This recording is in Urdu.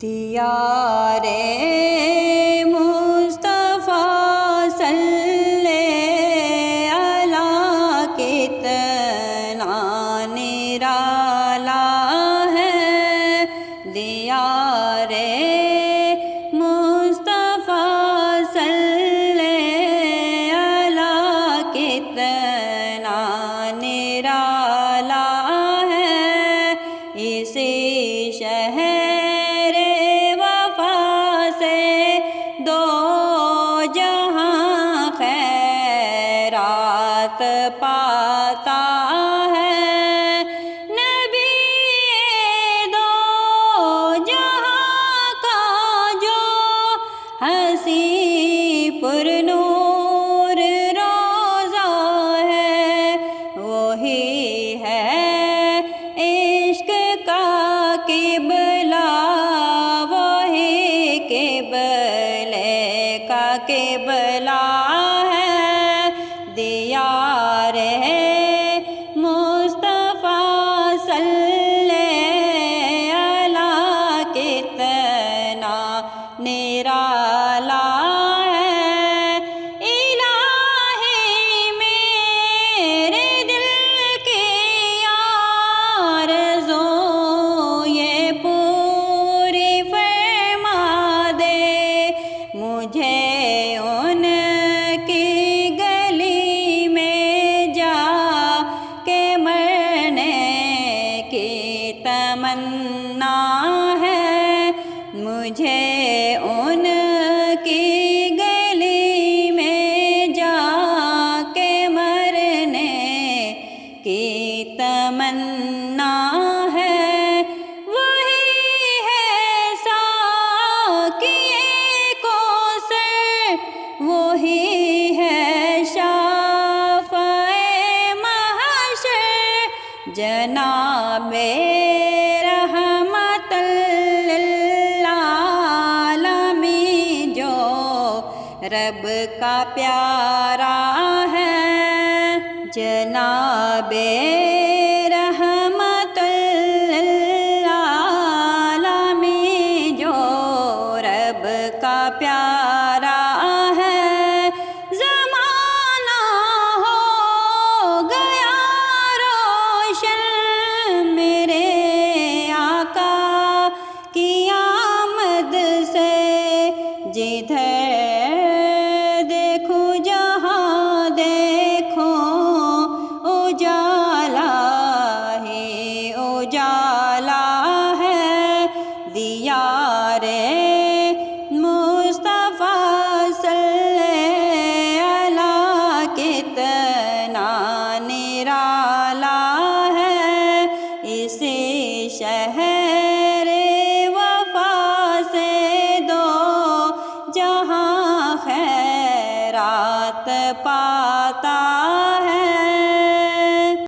دیار مصطفیٰ صلی اللہ کتنا نرالا ہے، دیار مصطفیٰ صلی اللہ کتنا نرالا ہے، اسی شہر دو جہاں خیرات پاتا ہے، نبی دو جہاں کا جو حسی پر نور روضہ ہے، وہی ہے عشق کا قبلہ، قبلہ ہے، دیار مصطفیٰ صلی اللہ کتنا نرالا ہے، الہی میرے دل کی آرزو یہ پوری فرما دے، مجھے ان کی گلی میں جا کے مرنے کی تمنا ہے، مجھے ان کی گلی میں جا کے مرنے کی تمنا ہے، وہی ہے ساقی وہی ہے شافع محشر، جناب رحمت للعالمین جو رب کا پیارا ہے، جناب رحمت للعالمین جو رب کا پیارا ہے، زمانہ ہو گیا روشن میرے آقا کی آمد سے، جدھر دیکھوں جہاں دیکھوں اجالا ہی اجالا ہے، دیار مصطفیٰ صلی اللہ کتنا نرالا ہے، اسی شہر وفا سے دو جہاں خیرات پاتا